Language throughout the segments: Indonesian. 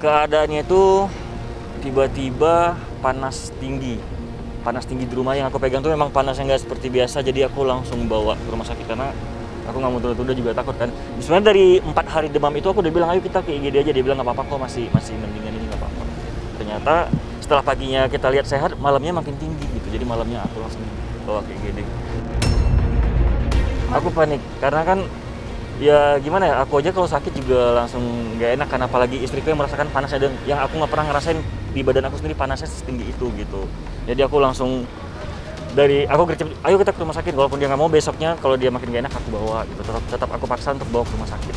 Keadaannya itu tiba-tiba panas tinggi di rumah. Yang aku pegang tuh memang panasnya nggak seperti biasa, jadi aku langsung bawa ke rumah sakit karena aku nggak mau tunda-tunda, juga takut kan. Sebenarnya dari 4 hari demam itu aku udah bilang ayo kita ke IGD aja, dia bilang nggak apa-apa kok, masih mendingan ini, nggak apa-apa. Ternyata setelah paginya kita lihat sehat, malamnya makin tinggi gitu, jadi malamnya aku langsung bawa ke IGD. Aku panik karena kan ya gimana ya, aku aja kalau sakit juga langsung nggak enak kan, apalagi istriku yang merasakan panasnya, dan yang aku nggak pernah ngerasain di badan aku sendiri panasnya setinggi itu gitu. Jadi aku langsung aku gercep, ayo kita ke rumah sakit, walaupun dia nggak mau, besoknya kalau dia makin gak enak aku bawa gitu, tetap aku paksa untuk bawa ke rumah sakit.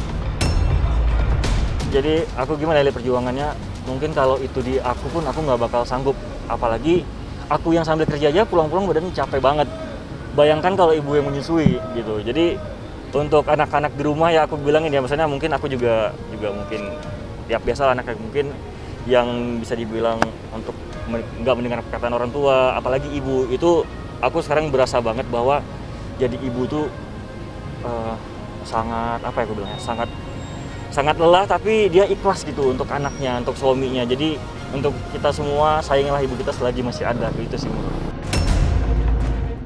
Jadi aku gimana lihat perjuangannya, mungkin kalau itu di aku pun aku nggak bakal sanggup, apalagi aku yang sambil kerja aja pulang-pulang badan capek banget, bayangkan kalau ibu yang menyusui gitu. Jadi untuk anak-anak di rumah ya aku bilangin ya, misalnya mungkin aku juga mungkin ya biasa anak mungkin yang bisa dibilang untuk nggak mendengar perkataan orang tua, apalagi ibu itu. Aku sekarang berasa banget bahwa jadi ibu tuh sangat apa ya aku bilangnya, sangat lelah, tapi dia ikhlas gitu untuk anaknya, untuk suaminya. Jadi untuk kita semua sayangilah ibu kita selagi masih ada, itu sih menurut.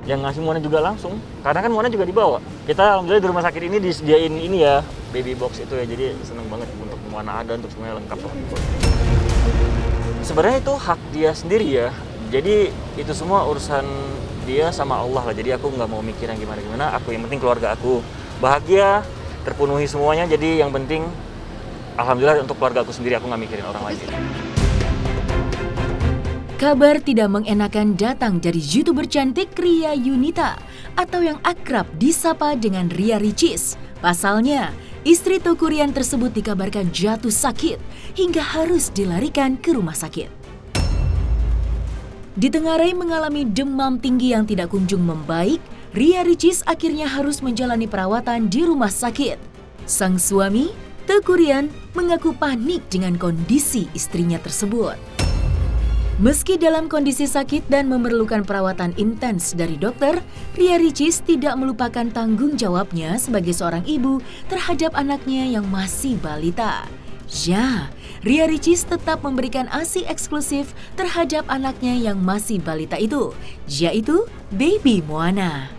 Yang ngasih Mona juga langsung, karena kan Mona juga dibawa. Kita alhamdulillah di rumah sakit ini disediain ini ya, baby box itu ya, jadi seneng banget untuk Mona ada, untuk semuanya lengkap. Sebenarnya itu hak dia sendiri ya, jadi itu semua urusan dia sama Allah lah. Jadi aku nggak mau mikir yang gimana-gimana, aku yang penting keluarga aku bahagia, terpenuhi semuanya. Jadi yang penting alhamdulillah untuk keluarga aku sendiri, aku nggak mikirin orang lain. Kabar tidak mengenakan datang dari YouTuber cantik Ria Yunita atau yang akrab disapa dengan Ria Ricis. Pasalnya, istri Teuku Ryan tersebut dikabarkan jatuh sakit hingga harus dilarikan ke rumah sakit. Ditengarai mengalami demam tinggi yang tidak kunjung membaik, Ria Ricis akhirnya harus menjalani perawatan di rumah sakit. Sang suami, Teuku Ryan, mengaku panik dengan kondisi istrinya tersebut. Meski dalam kondisi sakit dan memerlukan perawatan intens dari dokter, Ria Ricis tidak melupakan tanggung jawabnya sebagai seorang ibu terhadap anaknya yang masih balita. Ya, Ria Ricis tetap memberikan ASI eksklusif terhadap anaknya yang masih balita itu, yaitu baby Moana.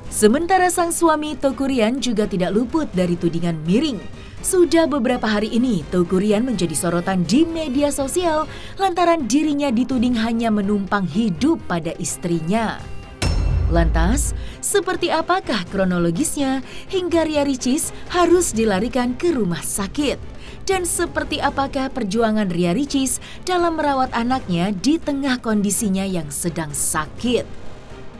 Sementara sang suami Teuku Ryan juga tidak luput dari tudingan miring. Sudah beberapa hari ini, Teuku Ryan menjadi sorotan di media sosial lantaran dirinya dituding hanya menumpang hidup pada istrinya. Lantas, seperti apakah kronologisnya hingga Ria Ricis harus dilarikan ke rumah sakit? Dan seperti apakah perjuangan Ria Ricis dalam merawat anaknya di tengah kondisinya yang sedang sakit?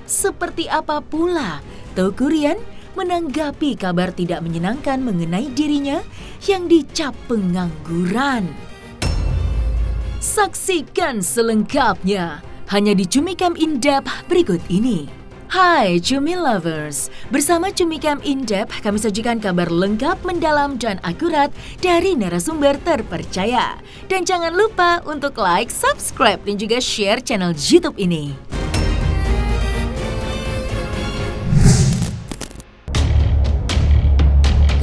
Seperti apa pula Teuku Ryan menanggapi kabar tidak menyenangkan mengenai dirinya yang dicap pengangguran? Saksikan selengkapnya hanya di Cumikam In-Depth berikut ini. Hai Cumi Lovers, bersama Cumikam In-Depth kami sajikan kabar lengkap, mendalam, dan akurat dari narasumber terpercaya. Dan jangan lupa untuk like, subscribe, dan juga share channel YouTube ini.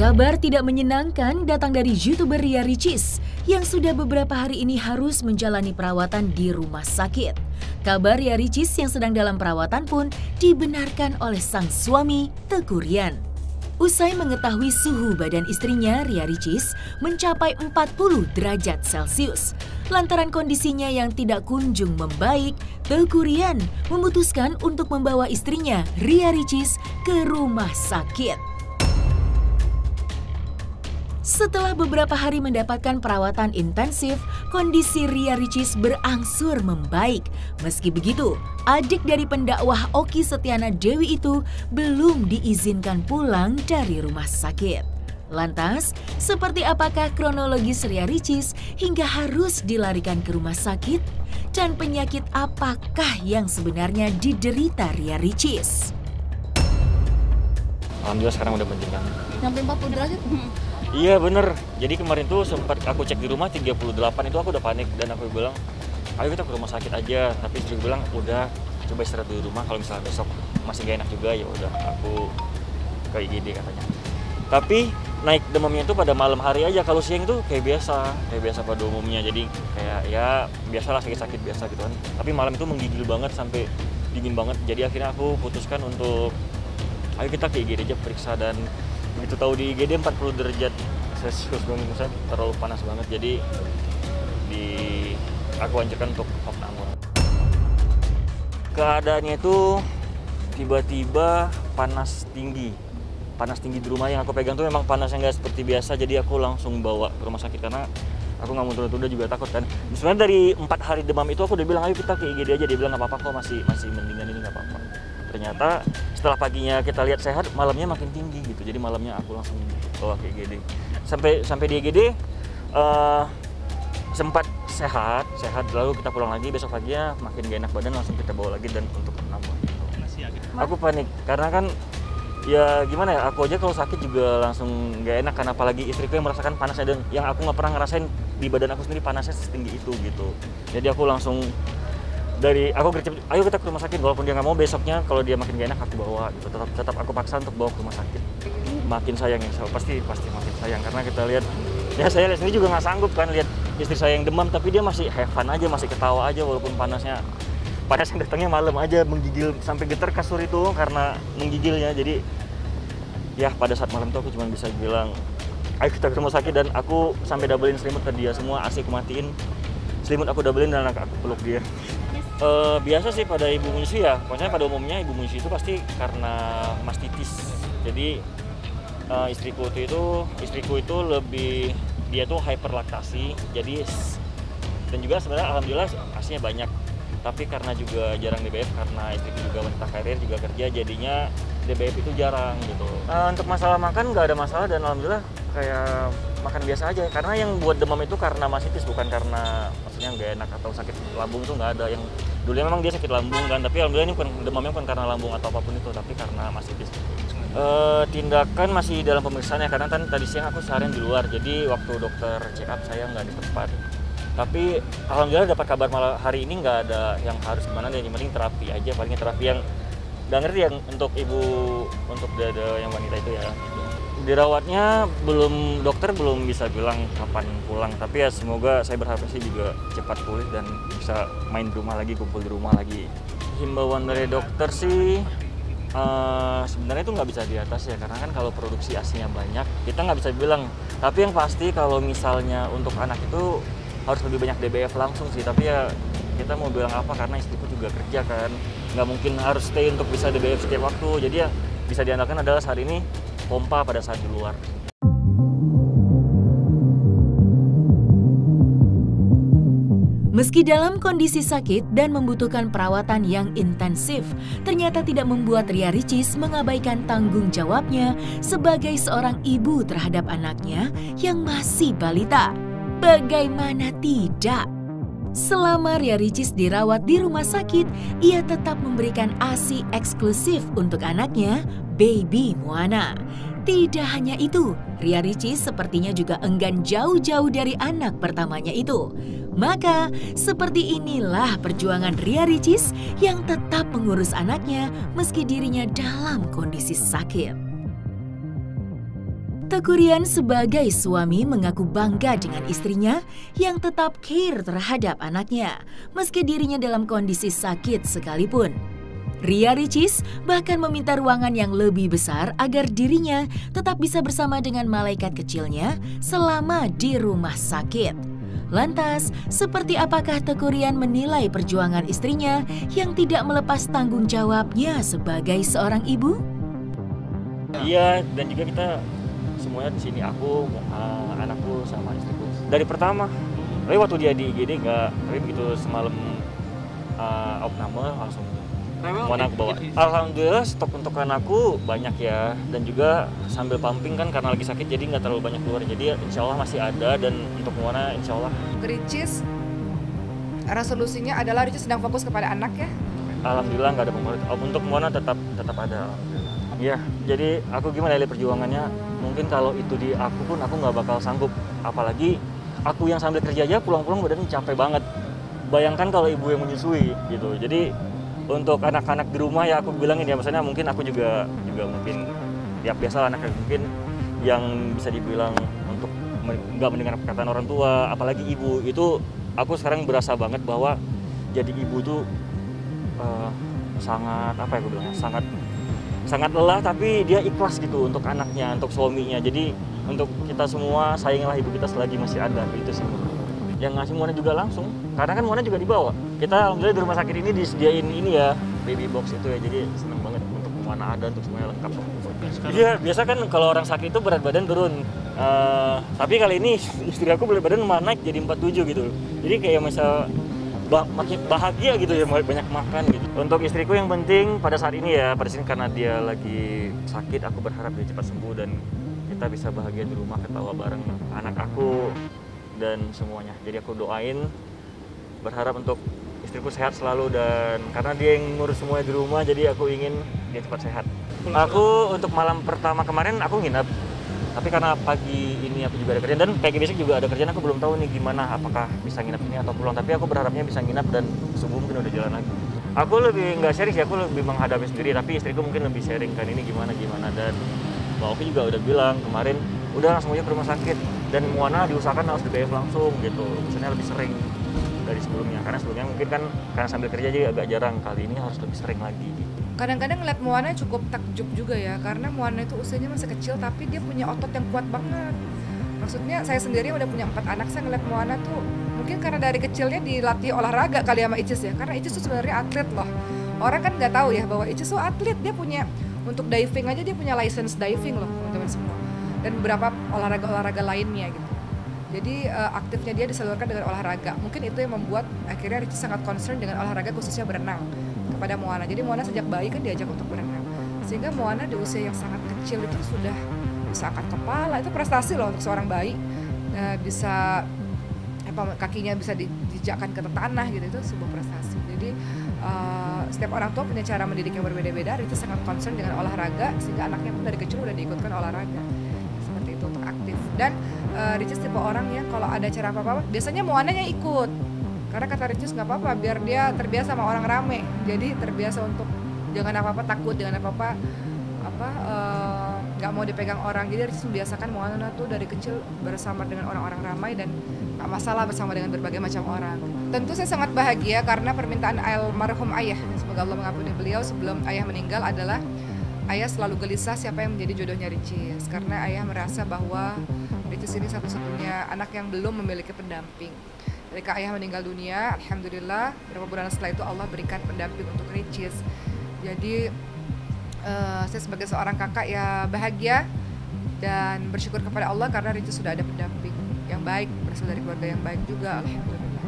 Kabar tidak menyenangkan datang dari YouTuber Ria Ricis yang sudah beberapa hari ini harus menjalani perawatan di rumah sakit. Kabar Ria Ricis yang sedang dalam perawatan pun dibenarkan oleh sang suami Teuku Ryan. Usai mengetahui suhu badan istrinya, Ria Ricis mencapai 40 derajat Celcius. Lantaran kondisinya yang tidak kunjung membaik, Teuku Ryan memutuskan untuk membawa istrinya, Ria Ricis, ke rumah sakit. Setelah beberapa hari mendapatkan perawatan intensif, kondisi Ria Ricis berangsur membaik. Meski begitu, adik dari pendakwah Okky Setiana Dewi itu belum diizinkan pulang dari rumah sakit. Lantas, seperti apakah kronologis Ria Ricis hingga harus dilarikan ke rumah sakit? Dan penyakit apakah yang sebenarnya diderita Ria Ricis? Alhamdulillah sekarang udah mendingan. Sampai 40 derajat? Iya bener, jadi kemarin tuh sempat aku cek di rumah 38, itu aku udah panik dan aku bilang ayo kita ke rumah sakit aja, tapi istri bilang udah coba istirahat di rumah, kalau misalnya besok masih gak enak juga ya udah aku ke IGD katanya. Tapi naik demamnya itu pada malam hari aja, kalau siang itu kayak biasa pada umumnya. Jadi kayak ya biasalah sakit-sakit biasa gitu kan. Tapi malam itu menggigil banget sampai dingin banget. Jadi akhirnya aku putuskan untuk ayo kita ke IGD aja periksa, dan begitu tahu di IGD 40 derajat Celcius saya terlalu panas banget. Jadi aku anjurkan untuk opname. Keadaannya itu tiba-tiba panas tinggi di rumah. Yang aku pegang tuh memang panasnya nggak seperti biasa, jadi aku langsung bawa ke rumah sakit karena aku nggak mau tunda-tunda, juga takut kan. Sebenarnya dari 4 hari demam itu aku udah bilang ayo kita ke IGD aja, dia bilang nggak apa-apa kok, masih mendingan ini, nggak apa-apa. Ternyata setelah paginya kita lihat sehat, malamnya makin tinggi gitu, jadi malamnya aku langsung bawa ke IGD. Sampai di IGD sempat sehat, lalu kita pulang lagi, besok paginya makin gak enak badan, langsung kita bawa lagi dan untuk opname. Aku panik karena kan ya gimana ya, aku aja kalau sakit juga langsung gak enak kan, apalagi istriku yang merasakan panasnya, dan yang aku nggak pernah ngerasain di badan aku sendiri panasnya setinggi itu gitu. Jadi aku langsung aku gercep, ayo kita ke rumah sakit, walaupun dia nggak mau, besoknya kalau dia makin gak enak aku bawa gitu. Tetap aku paksa untuk bawa ke rumah sakit. Makin sayang ya, pasti makin sayang karena kita lihat, ya saya sendiri juga nggak sanggup kan lihat istri saya yang demam, tapi dia masih have fun aja, masih ketawa aja walaupun panasnya datangnya malam aja, menggigil sampai getar kasur itu karena menggigilnya. Jadi ya pada saat malam itu aku cuma bisa bilang ayo kita ke rumah sakit, dan aku sampai doublein selimut ke dia semua, AC aku matiin, selimut aku doublein dan aku peluk dia. Biasa sih pada ibu menyusui ya, pokoknya pada umumnya ibu menyusui itu pasti karena mastitis. Jadi istriku itu lebih, dia tuh hyperlaktasi, jadi, dan juga sebenarnya alhamdulillah asinya banyak, tapi karena juga jarang DBF, karena istriku juga wanita karir juga kerja, jadinya DBF itu jarang gitu. Untuk masalah makan nggak ada masalah, dan alhamdulillah kayak makan biasa aja, karena yang buat demam itu karena mastitis, bukan karena maksudnya nggak enak atau sakit lambung, itu nggak ada. Yang dulunya memang dia sakit lambung kan, tapi alhamdulillah ini demamnya bukan karena lambung atau apapun itu, tapi karena mastitis. Tindakan masih dalam pemeriksaan ya, karena kan tadi siang aku seharian di luar, jadi waktu dokter check up saya nggak di tempat. Tapi alhamdulillah dapat kabar malah hari ini nggak ada yang harus gimana, yang penting terapi aja, palingnya terapi yang udah ngerti, yang untuk ibu, untuk dada yang wanita itu ya. Dirawatnya dokter belum bisa bilang kapan pulang, tapi ya semoga, saya berharap sih juga cepat pulih dan bisa main di rumah lagi, kumpul di rumah lagi. Himbauan dari dokter sih sebenarnya itu nggak bisa di atas ya, karena kan kalau produksi asinya banyak kita nggak bisa bilang. Tapi yang pasti kalau misalnya untuk anak itu harus lebih banyak DBF langsung sih, tapi ya kita mau bilang apa, karena istriku juga kerja kan, nggak mungkin harus stay untuk bisa DBF setiap waktu. Jadi ya bisa diandalkan adalah saat ini pompa pada saat di luar. Meski dalam kondisi sakit dan membutuhkan perawatan yang intensif, ternyata tidak membuat Ria Ricis mengabaikan tanggung jawabnya sebagai seorang ibu terhadap anaknya yang masih balita. Bagaimana tidak? Selama Ria Ricis dirawat di rumah sakit, ia tetap memberikan ASI eksklusif untuk anaknya, Baby Moana. Tidak hanya itu, Ria Ricis sepertinya juga enggan jauh-jauh dari anak pertamanya itu. Maka, seperti inilah perjuangan Ria Ricis yang tetap mengurus anaknya meski dirinya dalam kondisi sakit. Teuku Ryan sebagai suami mengaku bangga dengan istrinya yang tetap care terhadap anaknya meski dirinya dalam kondisi sakit sekalipun. Ria Ricis bahkan meminta ruangan yang lebih besar agar dirinya tetap bisa bersama dengan malaikat kecilnya selama di rumah sakit. Lantas, seperti apakah Teuku Ryan menilai perjuangan istrinya yang tidak melepas tanggung jawabnya sebagai seorang ibu? Iya, dan juga kita semuanya di sini, aku, anakku, sama istriku. Dari pertama, tapi waktu dia di IGD enggak, tapi begitu semalam opname langsung Moana aku bawa. Alhamdulillah stok untuk anakku banyak ya, dan juga sambil pumping kan karena lagi sakit, jadi nggak terlalu banyak keluar, jadi insya Allah masih ada, dan untuk Moana insya Allah. Ricis, resolusinya adalah Ricis sedang fokus kepada anak ya? Alhamdulillah nggak ada pengaruh. Untuk Moana tetap ada. Iya, jadi aku gimana lihat perjuangannya, mungkin kalau itu di aku pun aku nggak bakal sanggup, apalagi aku yang sambil kerja aja pulang-pulang badan capek banget. Bayangkan kalau ibu yang menyusui gitu. Jadi untuk anak-anak di rumah ya aku bilangin ya, misalnya mungkin aku juga mungkin ya biasa anak mungkin yang bisa dibilang untuk nggak mendengar perkataan orang tua, apalagi ibu. Itu aku sekarang berasa banget bahwa jadi ibu tuh sangat apa ya aku bilangnya, sangat lelah, tapi dia ikhlas gitu untuk anaknya, untuk suaminya. Jadi untuk kita semua sayangilah ibu kita selagi masih ada, itu sih. Yang ngasih Moana juga langsung, karena kan Moana juga dibawa. Kita alhamdulillah di rumah sakit ini disediain ini ya, baby box itu ya, jadi seneng banget untuk Moana ada, untuk semuanya lengkap. Iya, biasa kan kalau orang sakit itu berat badan turun. Tapi kali ini istri aku berat badan malah naik jadi 47 gitu. Jadi kayak misal makin bahagia gitu ya, banyak makan gitu. Untuk istriku yang penting pada saat ini ya, pada sini karena dia lagi sakit, aku berharap dia cepat sembuh dan kita bisa bahagia di rumah, ketawa bareng anak aku dan semuanya. Jadi aku doain, berharap untuk istriku sehat selalu, dan karena dia yang ngurus semuanya di rumah, jadi aku ingin dia cepat sehat. Aku untuk malam pertama kemarin aku nginep, tapi karena pagi ini aku juga ada kerjaan dan pagi besok juga ada kerjaan, aku belum tahu nih gimana, apakah bisa nginep ini atau pulang. Tapi aku berharapnya bisa nginep dan subuh mungkin udah jalan lagi. Aku lebih nggak sharing sih, aku lebih menghadapi sendiri, tapi istriku mungkin lebih sharing kan ini gimana. Dan Mbak Oki juga udah bilang kemarin, udah langsung aja ke rumah sakit, dan Moana diusahakan harus di BF langsung gitu, misalnya lebih sering dari sebelumnya, karena sebelumnya mungkin kan karena sambil kerja jadi agak jarang, kali ini harus lebih sering lagi gitu. Kadang-kadang ngeliat Moana cukup takjub juga ya, karena Moana itu usianya masih kecil tapi dia punya otot yang kuat banget. Maksudnya saya sendiri udah punya 4 anak, saya ngeliat Moana tuh mungkin karena dari kecilnya dilatih olahraga kali sama Icis ya, karena Icis tuh sebenarnya atlet loh. Orang kan nggak tahu ya bahwa Icis tuh atlet, dia punya untuk diving aja dia punya license diving loh teman-teman semua, dan beberapa olahraga lainnya gitu. Jadi aktifnya dia disalurkan dengan olahraga. Mungkin itu yang membuat akhirnya Ricis sangat concern dengan olahraga, khususnya berenang kepada Moana. Jadi Moana sejak bayi kan diajak untuk berenang, sehingga Moana di usia yang sangat kecil itu sudah bisa angkat kepala. Itu prestasi loh untuk seorang bayi, bisa kakinya bisa dijakkan ke tanah gitu, itu sebuah prestasi. Jadi setiap orang tua punya cara mendidik yang berbeda-beda. Ricis sangat concern dengan olahraga, sehingga anaknya pun dari kecil udah diikutkan olahraga seperti itu untuk aktif. Dan Ricis tipe orang yang kalau ada acara apa-apa biasanya Moananya ikut, karena kata Ricis nggak apa-apa, biar dia terbiasa sama orang rame. Jadi terbiasa untuk jangan apa-apa takut, jangan apa-apa nggak mau dipegang orang. Jadi Ricis membiasakan Moana tuh dari kecil bersama dengan orang-orang ramai dan nggak masalah bersama dengan berbagai macam orang. Tentu saya sangat bahagia karena permintaan almarhum ayah, semoga Allah mengampuni beliau, sebelum ayah meninggal adalah ayah selalu gelisah siapa yang menjadi jodohnya Ricis, karena ayah merasa bahwa Ricis ini satu-satunya anak yang belum memiliki pendamping. Ketika ayah meninggal dunia, alhamdulillah beberapa bulan setelah itu Allah berikan pendamping untuk Ricis. Jadi saya sebagai seorang kakak ya bahagia dan bersyukur kepada Allah karena Ricis sudah ada pendamping yang baik, berasal dari keluarga yang baik juga, alhamdulillah.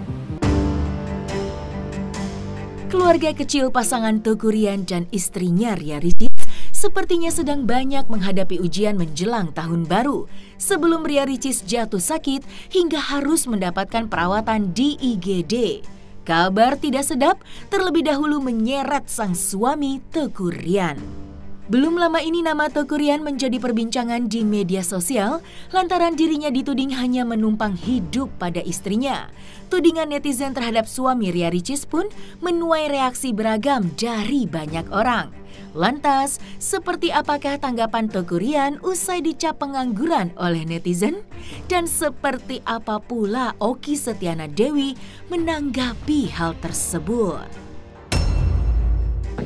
Keluarga kecil pasangan Teuku Ryan dan istrinya Ria Ricis sepertinya sedang banyak menghadapi ujian menjelang tahun baru. Sebelum Ria Ricis jatuh sakit hingga harus mendapatkan perawatan di IGD. Kabar tidak sedap terlebih dahulu menyeret sang suami Teuku Ryan. Belum lama ini nama Teuku Ryan menjadi perbincangan di media sosial lantaran dirinya dituding hanya menumpang hidup pada istrinya. Tudingan netizen terhadap suami Ria Ricis pun menuai reaksi beragam dari banyak orang. Lantas, seperti apakah tanggapan Teuku Ryan usai dicap pengangguran oleh netizen? Dan seperti apa pula Oki Setiana Dewi menanggapi hal tersebut?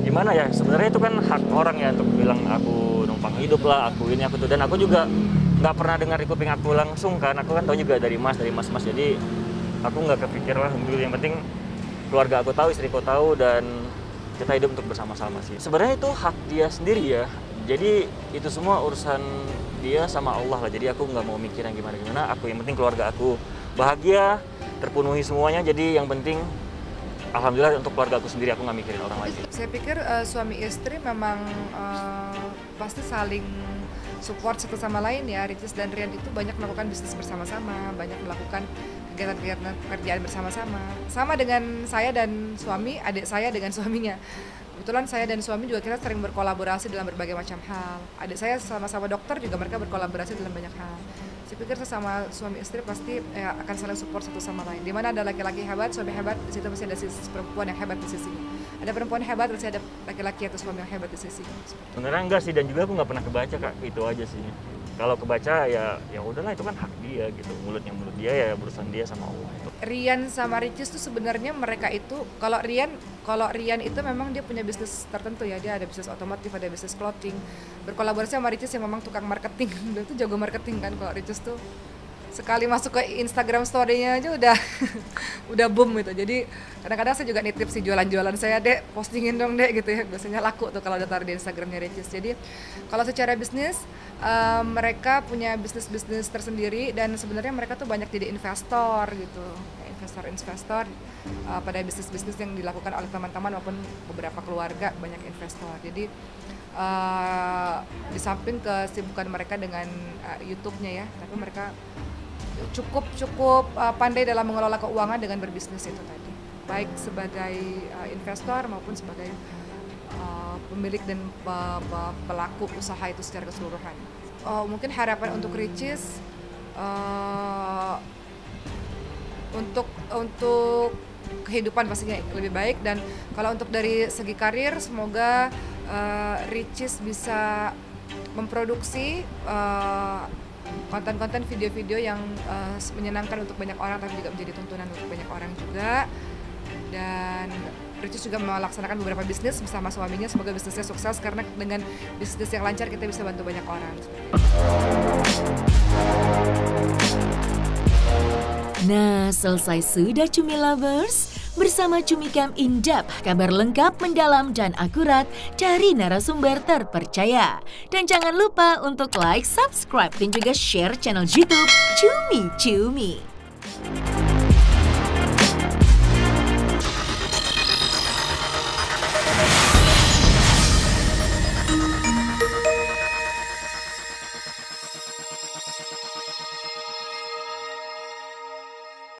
Gimana ya, sebenarnya itu kan hak orang ya untuk bilang aku numpang hidup lah, aku ini, aku tuh. Dan aku juga nggak pernah dengar di kuping aku langsung kan, aku kan tahu juga dari mas, jadi aku nggak kepikir lah dulu. Yang penting keluarga aku tahu, istriku tahu, dan kita hidup untuk bersama-sama sih. Sebenarnya itu hak dia sendiri ya, jadi itu semua urusan dia sama Allah lah. Jadi aku nggak mau mikir yang gimana-gimana, aku yang penting keluarga aku bahagia, terpenuhi semuanya. Jadi yang penting alhamdulillah untuk keluarga aku sendiri, aku nggak mikirin orang lain. Saya pikir suami istri memang pasti saling support satu sama lain ya. Ricis dan Ryan itu banyak melakukan bisnis bersama-sama, banyak melakukan kegiatan-kegiatan pekerjaan bersama-sama. Sama dengan saya dan suami, adik saya dengan suaminya. Kebetulan saya dan suami juga kita sering berkolaborasi dalam berbagai macam hal. Adik saya sama-sama dokter juga, mereka berkolaborasi dalam banyak hal. Saya pikir sesama suami istri pasti akan saling support satu sama lain. Di mana ada laki-laki hebat, suami hebat, di situ pasti ada perempuan yang hebat di sisinya. Ada perempuan hebat, pasti ada laki-laki atau suami yang hebat di sisinya. Sebenarnya enggak sih, dan juga aku nggak pernah kebaca kak, itu aja sih. Kalau kebaca ya udahlah, itu kan hak dia gitu. Mulut dia ya urusan dia sama Allah itu. Rian sama Ricis tuh sebenarnya mereka itu, kalau Rian itu memang dia punya bisnis tertentu ya, dia ada bisnis otomotif, ada bisnis clothing, berkolaborasi sama Ricis yang memang tukang marketing. Dia tuh jago marketing kan. Kalau Ricis tuh sekali masuk ke Instagram story-nya aja udah boom gitu. Jadi kadang-kadang saya juga nitip sih jualan-jualan saya, Dek, postingin dong Dek gitu ya. Biasanya laku tuh kalau udah taruh di Instagramnya Ricis. Jadi kalau secara bisnis mereka punya bisnis tersendiri, dan sebenarnya mereka tuh banyak jadi investor gitu, investor pada bisnis-bisnis yang dilakukan oleh teman-teman maupun beberapa keluarga, banyak investor. Jadi di samping kesibukan mereka dengan YouTube-nya ya, tapi mereka cukup pandai dalam mengelola keuangan dengan berbisnis itu tadi, baik sebagai investor maupun sebagai pemilik dan pelaku usaha itu secara keseluruhan. Mungkin harapan untuk Ricis untuk kehidupan pastinya lebih baik, dan kalau untuk dari segi karir semoga Ricis bisa memproduksi konten-konten video-video yang menyenangkan untuk banyak orang, tapi juga menjadi tontonan untuk banyak orang juga. Dan Ricis juga melaksanakan beberapa bisnis bersama suaminya, semoga bisnisnya sukses, karena dengan bisnis yang lancar kita bisa bantu banyak orang. Nah, selesai sudah Cumi Lovers? Bersama Cumi Cam In-Depth, kabar lengkap, mendalam, dan akurat dari narasumber terpercaya. Dan jangan lupa untuk like, subscribe, dan juga share channel YouTube Cumi Cumi.